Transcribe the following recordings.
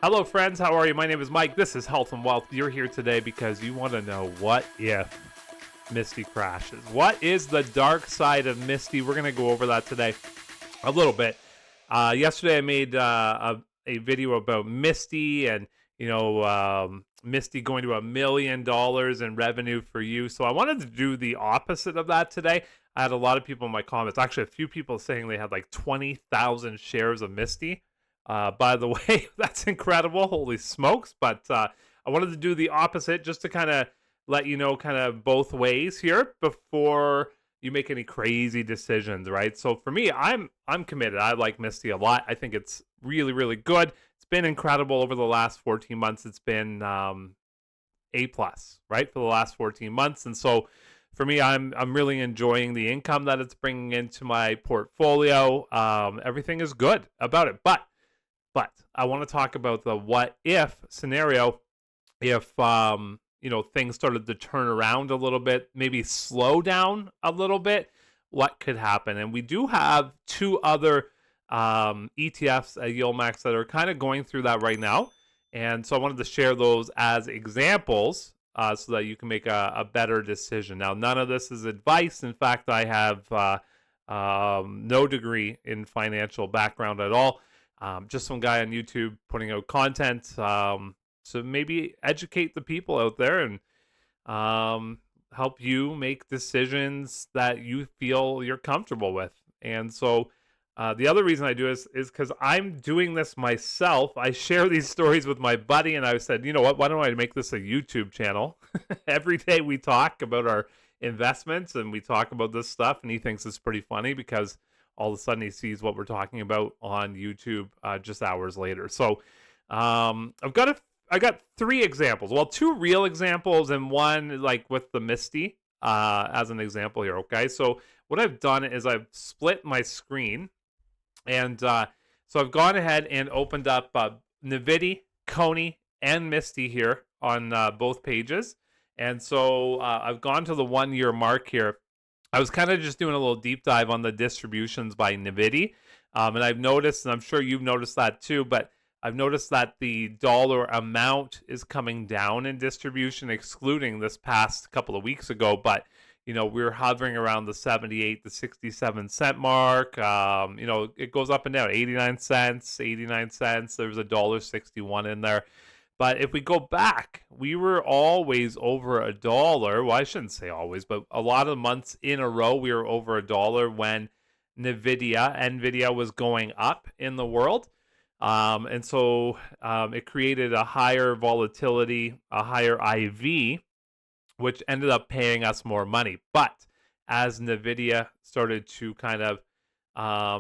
Hello friends, how are you? My name is Mike. This is Health and Wealth. You're here today because you want to know what if MISTI crashes. What is the dark side of MISTI? We're going to go over that today a little bit. Yesterday I made a video about MISTI and, MISTI going to $1 million in revenue for you. So I wanted to do the opposite of that today. I had a lot of people in my comments, actually a few people saying they had like 20,000 shares of MISTI. By the way, that's incredible. Holy smokes. But I wanted to do the opposite just to kind of let you know kind of both ways here before you make any crazy decisions, right? So for me, I'm committed. I like MISTI a lot. I think it's really, really good. It's been incredible over the last 14 months. It's been A+, right, for the last 14 months. And so for me, I'm really enjoying the income that it's bringing into my portfolio. Everything is good about it. But I want to talk about the what if scenario if things started to turn around a little bit, maybe slow down a little bit, what could happen? And we do have two other ETFs at YieldMax that are kind of going through that right now. And so I wanted to share those as examples so that you can make a better decision. Now, none of this is advice. In fact, I have no degree in financial background at all. Just some guy on YouTube putting out content to maybe educate the people out there and help you make decisions that you feel you're comfortable with. And so the other reason I do is because I'm doing this myself. I share these stories with my buddy, and I said, you know what, why don't I make this a YouTube channel? Every day we talk about our investments and we talk about this stuff, and he thinks it's pretty funny because all of a sudden he sees what we're talking about on YouTube just hours later. So I got three examples. Well, two real examples and one like with the MISTI as an example here, okay? So what I've done is I've split my screen, and so I've gone ahead and opened up NVDA, CONY, and MISTI here on both pages. And so I've gone to the 1 year mark here. I was kind of just doing a little deep dive on the distributions by NVDA. And I've noticed, and I'm sure you've noticed that too, but I've noticed that the dollar amount is coming down in distribution, excluding this past couple of weeks ago. But, we're hovering around the 78 to 67 cent mark. It goes up and down, 89 cents, 89 cents. There's $1.61 in there. But if we go back, we were always over $1. Well, I shouldn't say always, but a lot of months in a row, we were over $1 when NVIDIA was going up in the world. And so it created a higher volatility, a higher IV, which ended up paying us more money. But as NVIDIA started to kind of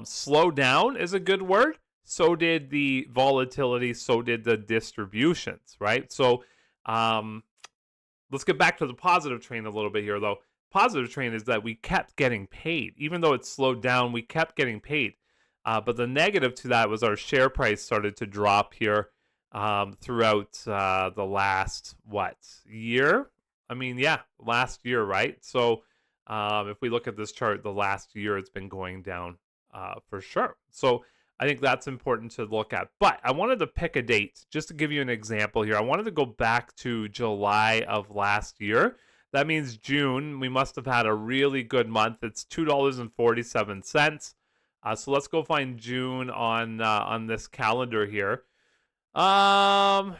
slow down is a good word, so did the volatility, so did the distributions, right? So let's get back to the positive train a little bit here, though. Positive train is that we kept getting paid. Even though it slowed down, we kept getting paid. But the negative to that was our share price started to drop here throughout the last, year? Last year, right? So if we look at this chart, the last year it's been going down for sure. So I think that's important to look at. But I wanted to pick a date just to give you an example here. I wanted to go back to July of last year. That means June. We must have had a really good month. It's $2.47. So let's go find June on this calendar here. June.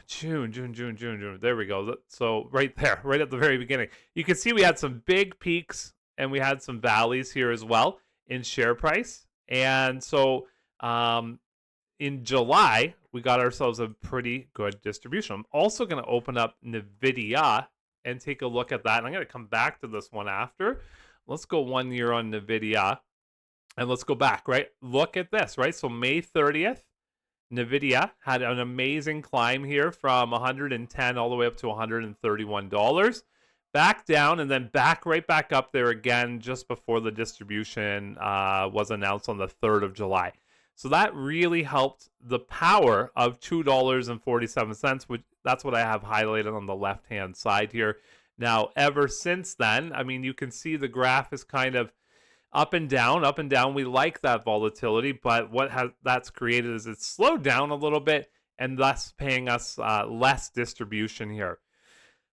There we go. So right there, right at the very beginning, you can see we had some big peaks and we had some valleys here as well in share price. And so in July, we got ourselves a pretty good distribution. I'm also going to open up NVIDIA and take a look at that. And I'm going to come back to this one after. Let's go 1 year on NVIDIA. And let's go back, right? Look at this, right? So May 30th, NVIDIA had an amazing climb here from 110 all the way up to $131. Back down and then right back up there again just before the distribution was announced on the 3rd of July. So that really helped the power of $2.47, which that's what I have highlighted on the left-hand side here. Now, ever since then, I mean, you can see the graph is kind of Up and down, up and down. We like that volatility, but what that's created is it's slowed down a little bit and thus paying us less distribution here.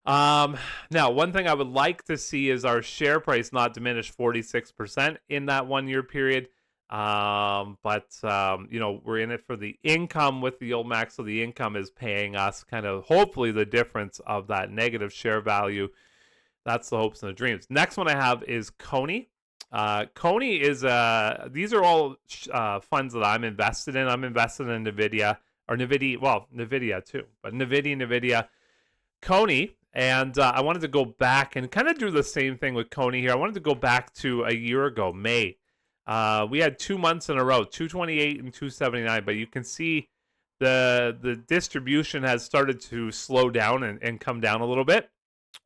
Now, one thing I would like to see is our share price not diminish 46% in that 1 year period. You know, we're in it for the income with the yield max, so the income is paying us kind of hopefully the difference of that negative share value. That's the hopes and the dreams. Next one I have is CONY. CONY is these are all funds that I'm invested in. I'm invested in NVIDIA or NVIDIA, well, NVIDIA too, but NVIDIA, CONY. And I wanted to go back and kind of do the same thing with CONY here. I wanted to go back to a year ago, May. We had 2 months in a row, 228 and 279, but you can see the distribution has started to slow down and come down a little bit.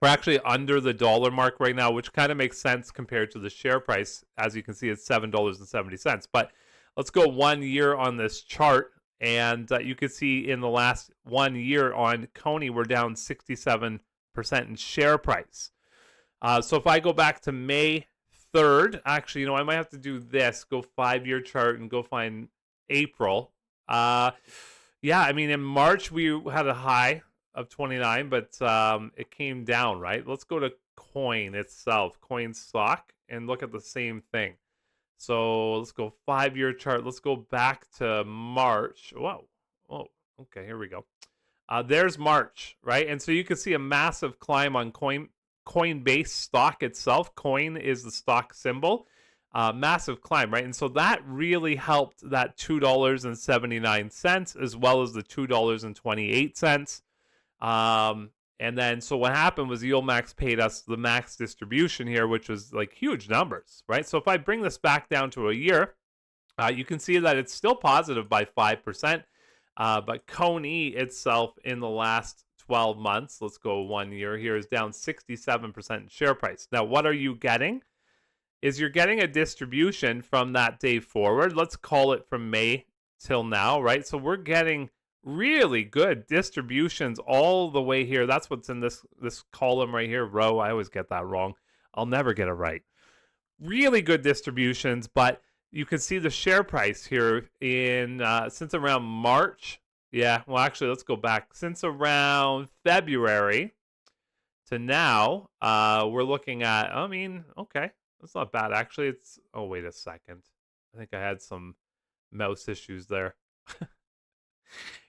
We're actually under the dollar mark right now, which kind of makes sense compared to the share price. As you can see, it's $7.70. But let's go 1 year on this chart. And you can see in the last 1 year on CONY, we're down 67% in share price. So if I go back to May 3rd, actually, you know, I might have to do this, go 5-year chart and go find April. Yeah, I mean, in March, we had a high of 29, but it came down, right? Let's go to coin itself, coin stock, and look at the same thing. So let's go 5-year chart. Let's go back to March. Whoa. Oh, okay, here we go. There's March, right? And so you can see a massive climb on Coinbase stock itself. Coin is the stock symbol. Massive climb, right? And so that really helped that $2.79 as well as the $2.28. And then, so what happened was yield max paid us the max distribution here, which was like huge numbers, right? So if I bring this back down to a year, you can see that it's still positive by 5%. But CONY itself in the last 12 months, let's go 1 year here, is down 67% in share price. Now, what are you getting? Is you're getting a distribution from that day forward. Let's call it from May till now, right? So we're getting really good distributions all the way here. That's what's in this column right here, row. I always get that wrong. I'll never get it right. Really good distributions, but you can see the share price here in since around March. Yeah, well, actually, let's go back. Since around February to now, we're looking at, I mean, okay, that's not bad. Actually, it's, oh, wait a second. I think I had some mouse issues there.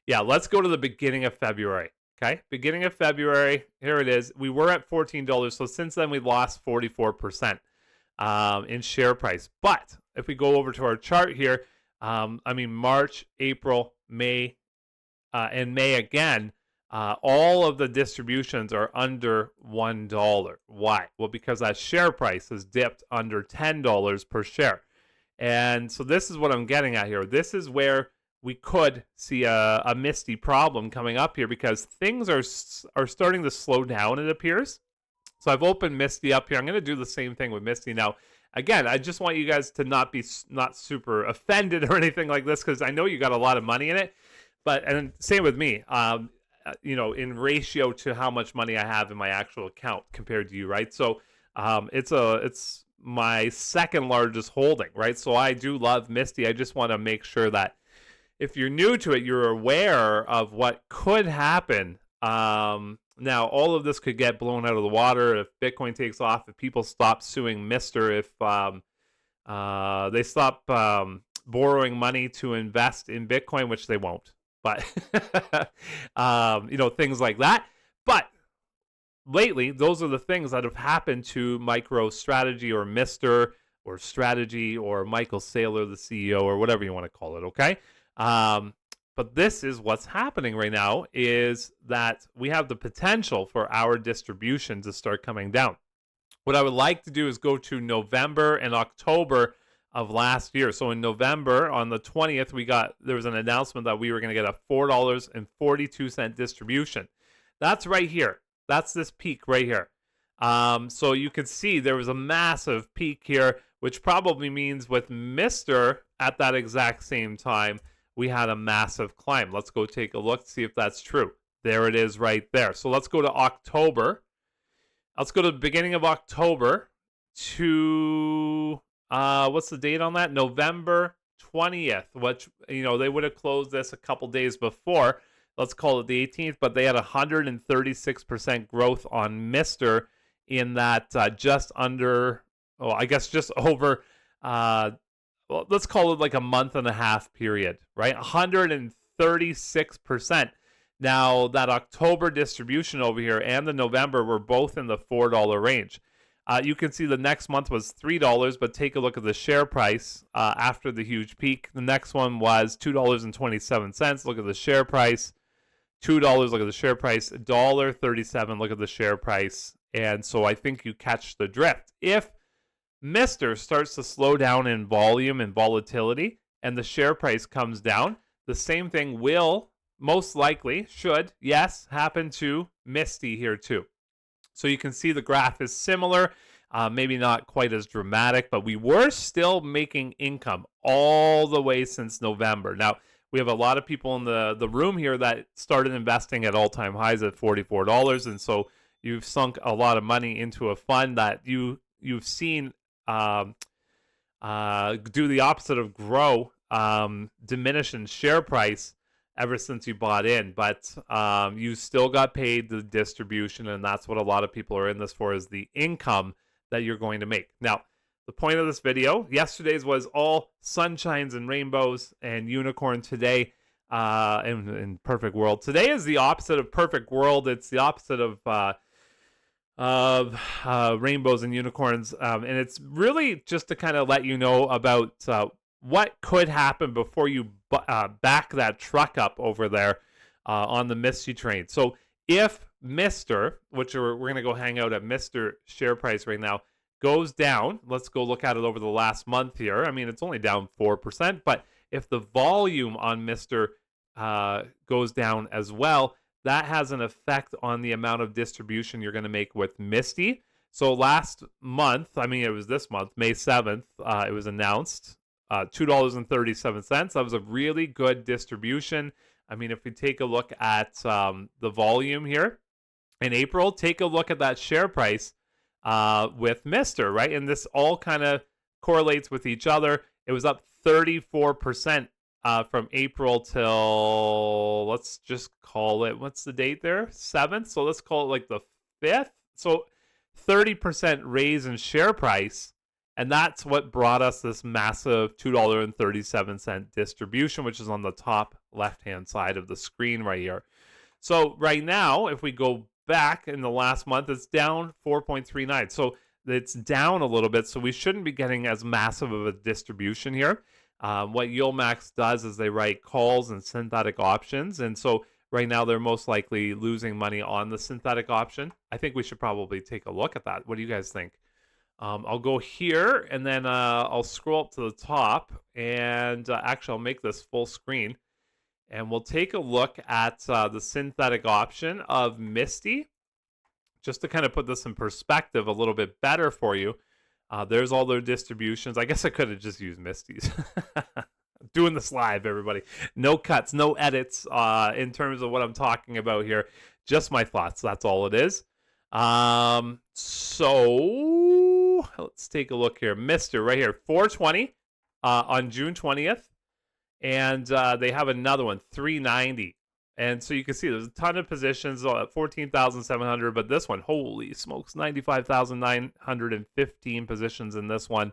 Yeah, let's go to the beginning of February. Okay, beginning of February, here it is. We were at $14, so since then we lost 44% in share price. But if we go over to our chart here, I mean, March, April, May, and May again, all of the distributions are under $1. Why? Well, because that share price has dipped under $10 per share. And so this is what I'm getting at here. This is where we could see a MISTI problem coming up here because things are starting to slow down, it appears. So I've opened MISTI up here. I'm going to do the same thing with MISTI now. Again, I just want you guys to not be super offended or anything like this because I know you got a lot of money in it. And same with me, you know, in ratio to how much money I have in my actual account compared to you, right? So it's my second largest holding, right? So I do love MISTI. I just want to make sure that if you're new to it, you're aware of what could happen. Now, all of this could get blown out of the water if Bitcoin takes off, if people stop suing Mr., if they stop borrowing money to invest in Bitcoin, which they won't. But, you know, things like that. But lately, those are the things that have happened to MicroStrategy or Mr. or Strategy or Michael Saylor, the CEO, or whatever you want to call it, okay? But this is what's happening right now is that we have the potential for our distribution to start coming down. What I would like to do is go to November and October of last year. So in November, on the 20th, there was an announcement that we were going to get a $4.42 distribution. That's right here. That's this peak right here. So you can see there was a massive peak here, which probably means with Mr. at that exact same time, we had a massive climb. Let's go take a look, see if that's true. There it is right there. So let's go to October. Let's go to the beginning of October to what's the date on that? November 20th, which, they would have closed this a couple days before. Let's call it the 18th, but they had 136% growth on MSTR in that just under, I guess just over, well, let's call it like a month and a half period, right? 136%. Now, that October distribution over here and the November were both in the $4 range. You can see the next month was $3, but take a look at the share price after the huge peak. The next one was $2.27. Look at the share price. $2, look at the share price. $1.37, look at the share price. And so I think you catch the drift. If MSTR starts to slow down in volume and volatility and the share price comes down, the same thing will most likely, yes, happen to MISTI here too. So you can see the graph is similar, maybe not quite as dramatic, but we were still making income all the way since November. Now, we have a lot of people in the room here that started investing at all-time highs at $44, and so you've sunk a lot of money into a fund that you've seen do the opposite of grow, diminish in share price ever since you bought in, but you still got paid the distribution, and that's what a lot of people are in this for, is the income that you're going to make. Now, the point of this video, yesterday's was all sunshines and rainbows and unicorn. Today, in perfect world. Today is the opposite of perfect world. It's the opposite of rainbows and unicorns, and it's really just to kind of let you know about what could happen before you back that truck up over there on the MISTI train. So if MSTR, which we're going to go hang out at MSTR share price right now, goes down, let's go look at it over the last month here. I mean, it's only down 4%, but if the volume on MSTR goes down as well, that has an effect on the amount of distribution you're going to make with MISTI. So last month, I mean, it was this month, May 7th, it was announced, $2.37. That was a really good distribution. I mean, if we take a look at the volume here in April, take a look at that share price with MSTR, right? And this all kind of correlates with each other. It was up 34% from April till, let's just call it, what's the date there? 7th? So let's call it like the 5th. So 30% raise in share price. And that's what brought us this massive $2.37 distribution, which is on the top left-hand side of the screen right here. So right now, if we go back in the last month, it's down 4.39. So it's down a little bit. So we shouldn't be getting as massive of a distribution here. What YieldMax does is they write calls and synthetic options. And so right now, they're most likely losing money on the synthetic option. I think we should probably take a look at that. What do you guys think? I'll go here, and then I'll scroll up to the top, and actually I'll make this full screen, and we'll take a look at the synthetic option of MISTI, just to kind of put this in perspective a little bit better for you. There's all their distributions. I guess I could have just used MISTI's. Doing this live, everybody. No cuts, no edits in terms of what I'm talking about here. Just my thoughts. That's all it is. So let's take a look here. MSTR right here, 420 on June 20th. And they have another one, 390. And so you can see there's a ton of positions at 14,700, but this one, holy smokes, 95,915 positions in this one.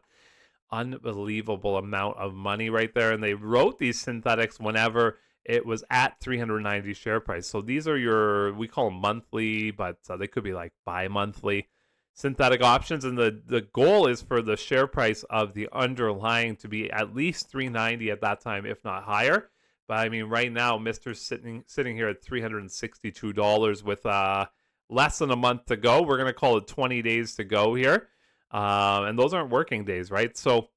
Unbelievable amount of money right there. And they wrote these synthetics whenever it was at 390 share price. So these are your, we call them monthly, but they could be like bi-monthly synthetic options. And the goal is for the share price of the underlying to be at least 390 at that time, if not higher. But I mean, right now, MSTR's sitting here at $362 with less than a month to go. We're going to call it 20 days to go here. And those aren't working days, right? So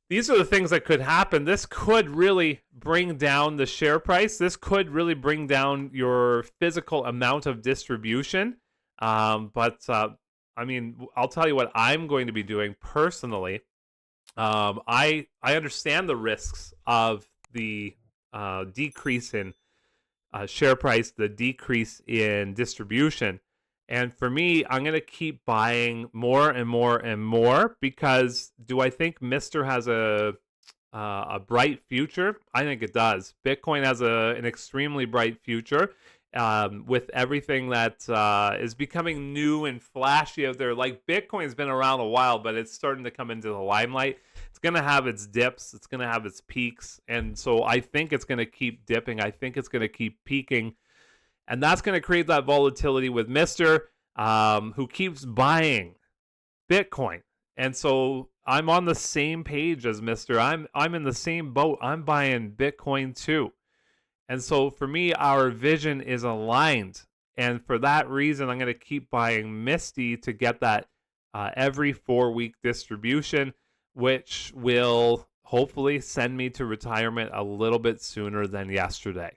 these are the things that could happen. This could really bring down the share price. This could really bring down your physical amount of distribution. But I mean, I'll tell you what I'm going to be doing personally. I understand the risks of the decrease in share price, the decrease in distribution. And for me, I'm going to keep buying more and more and more because do I think Mr. has a bright future? I think it does. Bitcoin has an extremely bright future with everything that is becoming new and flashy out there. Like Bitcoin's been around a while, but it's starting to come into the limelight. It's going to have its dips. It's going to have its peaks. And so I think it's going to keep dipping. I think it's going to keep peaking. And that's going to create that volatility with Mr. Who keeps buying Bitcoin. And so I'm on the same page as Mr. I'm in the same boat. I'm buying Bitcoin too. And so for me, our vision is aligned. And for that reason, I'm going to keep buying MISTI to get that every 4-week distribution, which will hopefully send me to retirement a little bit sooner than yesterday.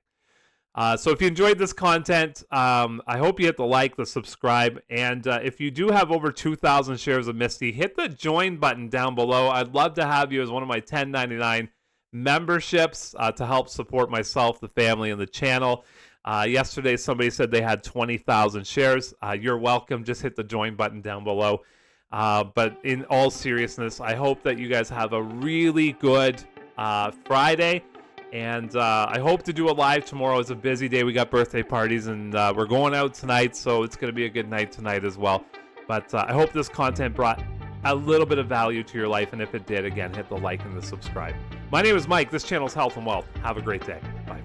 So if you enjoyed this content, I hope you hit the like, the subscribe, and if you do have over 2,000 shares of MISTI, hit the join button down below. I'd love to have you as one of my 1099 memberships to help support myself, the family, and the channel. Yesterday, somebody said they had 20,000 shares. You're welcome. Just hit the join button down below. But in all seriousness, I hope that you guys have a really good Friday. And I hope to do a live tomorrow. It's a busy day. We got birthday parties, and we're going out tonight, so it's going to be a good night tonight as well. But I hope this content brought a little bit of value to your life, and if it did, again, hit the like and the subscribe. My name is Mike. This channel is Health and Wealth. Have a great day. Bye.